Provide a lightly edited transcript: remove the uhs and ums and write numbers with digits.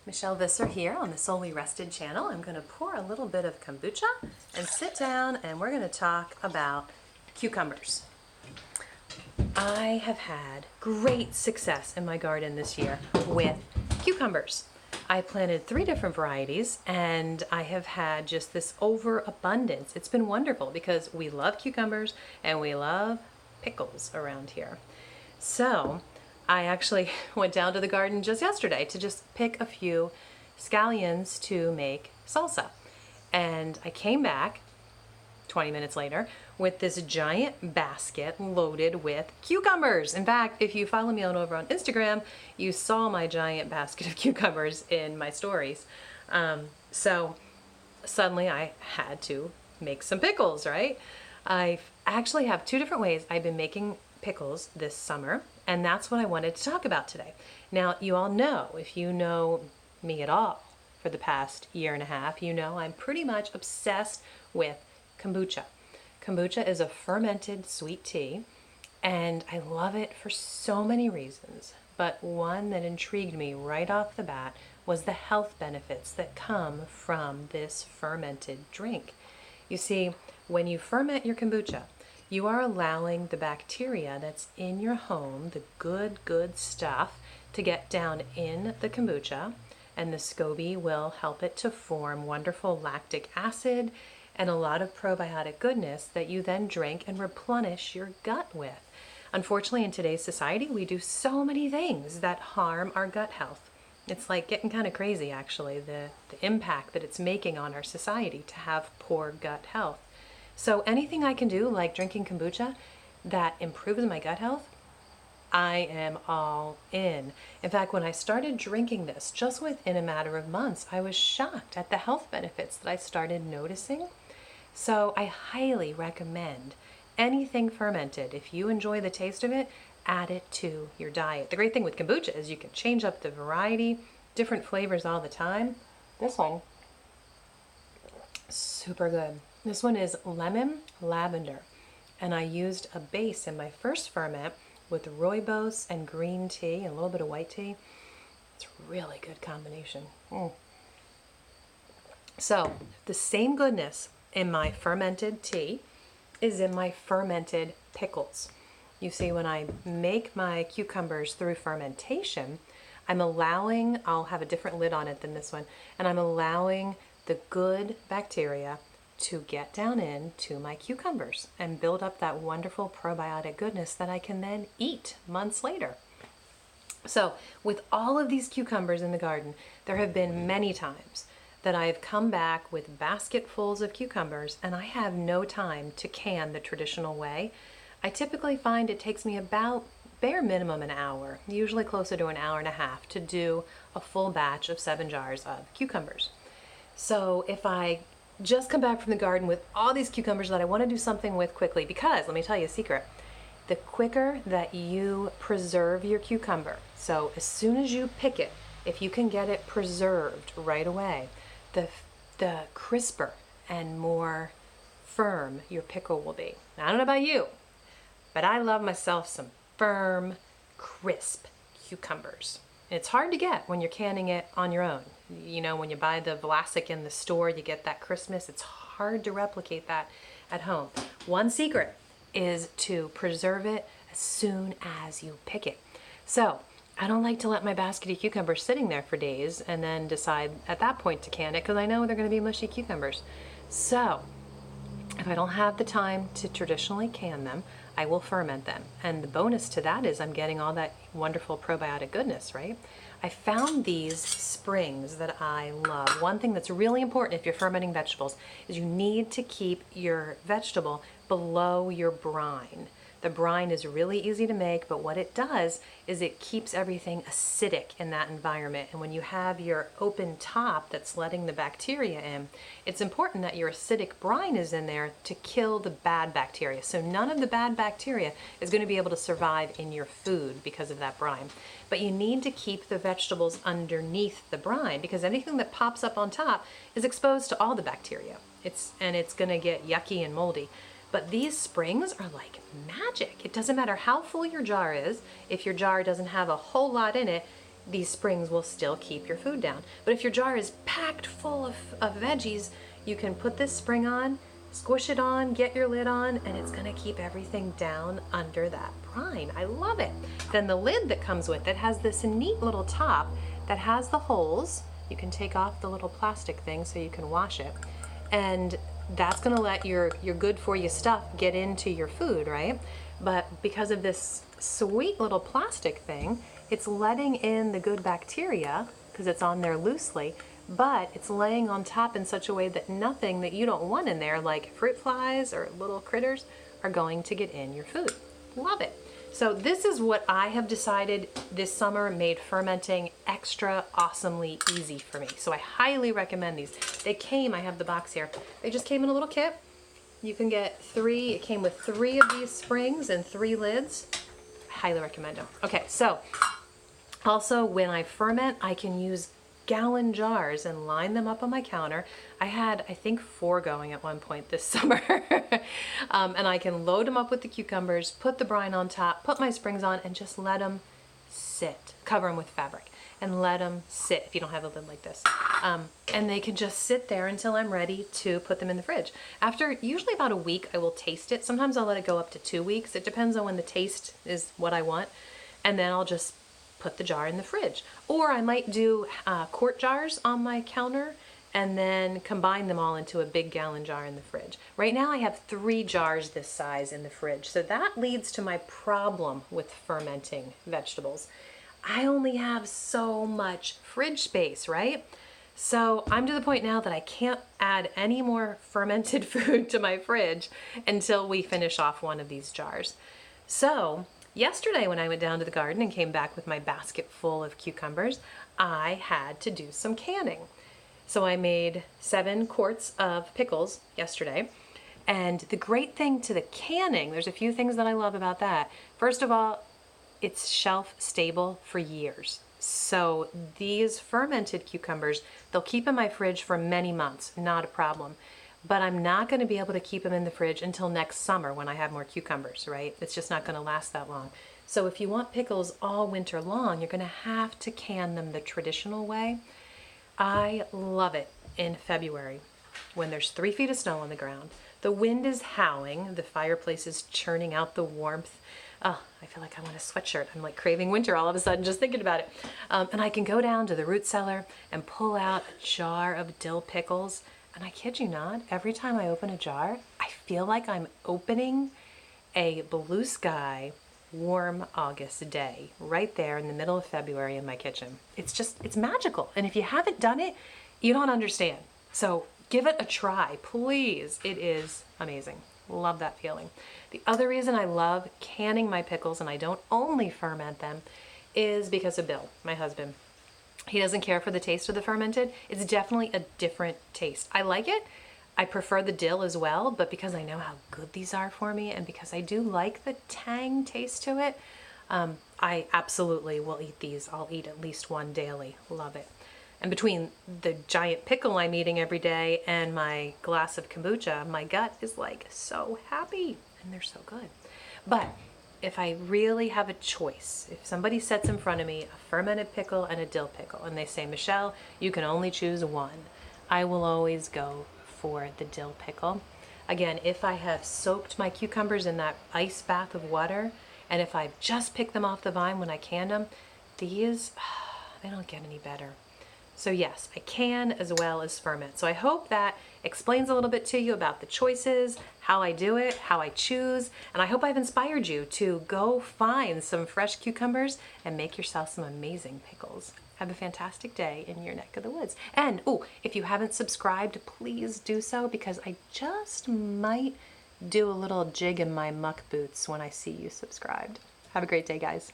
Michelle Visser here on the Solely Rested channel. I'm going to pour a little bit of kombucha and sit down and we're going to talk about cucumbers. I have had great success in my garden this year with cucumbers. I planted 3 different varieties and I have had just this overabundance. It's been wonderful because we love cucumbers and we love pickles around here. So I actually went down to the garden just yesterday to just pick a few scallions to make salsa. And I came back 20 minutes later with this giant basket loaded with cucumbers. In fact, if you follow me over on Instagram, you saw my giant basket of cucumbers in my stories. So suddenly I had to make some pickles, right? I actually have 2 different ways I've been making pickles this summer, and that's what I wanted to talk about today. Now, you all know, if you know me at all for the past year and a half, you know I'm pretty much obsessed with kombucha. Kombucha is a fermented sweet tea, and I love it for so many reasons, but one that intrigued me right off the bat was the health benefits that come from this fermented drink. You see, when you ferment your kombucha, you are allowing the bacteria that's in your home, the good stuff, to get down in the kombucha, and the SCOBY will help it to form wonderful lactic acid and a lot of probiotic goodness that you then drink and replenish your gut with. Unfortunately, in today's society, we do so many things that harm our gut health. It's like getting kind of crazy, actually, the impact that it's making on our society to have poor gut health. So anything I can do, like drinking kombucha, that improves my gut health, I am all in. In fact, when I started drinking this, just within a matter of months, I was shocked at the health benefits that I started noticing. So I highly recommend anything fermented. If you enjoy the taste of it, add it to your diet. The great thing with kombucha is you can change up the variety, different flavors all the time. This one, super good. This one is lemon lavender, and I used a base in my first ferment with rooibos and green tea and a little bit of white tea. It's a really good combination. So the same goodness in my fermented tea is in my fermented pickles. You see, when I make my cucumbers through fermentation, I'll have a different lid on it than this one, and I'm allowing the good bacteria to get down into my cucumbers and build up that wonderful probiotic goodness that I can then eat months later. So with all of these cucumbers in the garden, there have been many times that I've come back with basketfuls of cucumbers and I have no time to can the traditional way. I typically find it takes me about bare minimum an hour, usually closer to an hour and a half, to do a full batch of 7 jars of cucumbers. So if I just come back from the garden with all these cucumbers that I want to do something with quickly, because let me tell you a secret, the quicker that you preserve your cucumber, so as soon as you pick it, if you can get it preserved right away, the crisper and more firm your pickle will be. Now, I don't know about you, but I love myself some firm, crisp cucumbers. It's hard to get when you're canning it on your own. You know, when you buy the Vlasic in the store, you get that crispness. It's hard to replicate that at home. One secret is to preserve it as soon as you pick it. So I don't like to let my basket of cucumbers sitting there for days and then decide at that point to can it, because I know they're going to be mushy cucumbers. So if I don't have the time to traditionally can them, I will ferment them. And the bonus to that is I'm getting all that wonderful probiotic goodness, right? I found these springs that I love. One thing that's really important if you're fermenting vegetables is you need to keep your vegetable below your brine. The brine is really easy to make, but what it does is it keeps everything acidic in that environment. And when you have your open top that's letting the bacteria in, it's important that your acidic brine is in there to kill the bad bacteria. So none of the bad bacteria is going to be able to survive in your food because of that brine. But you need to keep the vegetables underneath the brine, because anything that pops up on top is exposed to all the bacteria. It's going to get yucky and moldy. But these springs are like magic. It doesn't matter how full your jar is. If your jar doesn't have a whole lot in it, these springs will still keep your food down. But if your jar is packed full of veggies, you can put this spring on, squish it on, get your lid on, and it's gonna keep everything down under that brine. I love it. Then the lid that comes with it has this neat little top that has the holes. You can take off the little plastic thing so you can wash it. And that's gonna let your good for you stuff get into your food, right? But because of this sweet little plastic thing, it's letting in the good bacteria because it's on there loosely, but it's laying on top in such a way that nothing that you don't want in there, like fruit flies or little critters, are going to get in your food. Love it. So this is what I have decided this summer made fermenting extra awesomely easy for me. So I highly recommend these. They came, I have the box here, they just came in a little kit. You can get 3, it came with 3 of these springs and 3 lids. I highly recommend them. Okay, so also when I ferment, I can use gallon jars and line them up on my counter. I had, I think, 4 going at one point this summer. And I can load them up with the cucumbers, put the brine on top, put my springs on, and just let them sit. Cover them with fabric and let them sit if you don't have a lid like this. And they can just sit there until I'm ready to put them in the fridge. After usually about a week, I will taste it. Sometimes I'll let it go up to 2 weeks. It depends on when the taste is what I want. And then I'll just put the jar in the fridge. Or I might do quart jars on my counter and then combine them all into a big gallon jar in the fridge. Right now I have 3 jars this size in the fridge. So that leads to my problem with fermenting vegetables. I only have so much fridge space, right? So I'm to the point now that I can't add any more fermented food to my fridge until we finish off one of these jars. So yesterday when I went down to the garden and came back with my basket full of cucumbers, I had to do some canning. So I made 7 quarts of pickles yesterday. And the great thing to the canning, there's a few things that I love about that. First of all, it's shelf stable for years. So these fermented cucumbers, they'll keep in my fridge for many months, not a problem. But I'm not going to be able to keep them in the fridge until next summer when I have more cucumbers, right? It's just not going to last that long. So if you want pickles all winter long, you're going to have to can them the traditional way. I love it in February when there's 3 feet of snow on the ground. The wind is howling, the fireplace is churning out the warmth. Oh, I feel like I want a sweatshirt. I'm like craving winter all of a sudden just thinking about it. And I can go down to the root cellar and pull out a jar of dill pickles. And I kid you not, every time I open a jar, I feel like I'm opening a blue sky, warm August day right there in the middle of February in my kitchen. It's magical. And if you haven't done it, you don't understand. So give it a try, please. It is amazing. Love that feeling. The other reason I love canning my pickles, and I don't only ferment them, is because of Bill, my husband. He doesn't care for the taste of the fermented. It's definitely a different taste. I like it. I prefer the dill as well, but because I know how good these are for me and because I do like the tang taste to it, I absolutely will eat these. I'll eat at least 1 daily. Love it. And between the giant pickle I'm eating every day and my glass of kombucha, my gut is like so happy, and they're so good. But if I really have a choice, if somebody sets in front of me a fermented pickle and a dill pickle, and they say, Michelle, you can only choose one, I will always go for the dill pickle. Again, if I have soaked my cucumbers in that ice bath of water, and if I've just picked them off the vine when I canned them, these, they don't get any better. So yes, I can as well as ferment. So I hope that explains a little bit to you about the choices, how I do it, how I choose, and I hope I've inspired you to go find some fresh cucumbers and make yourself some amazing pickles. Have a fantastic day in your neck of the woods. And if you haven't subscribed, please do so, because I just might do a little jig in my muck boots when I see you subscribed. Have a great day, guys.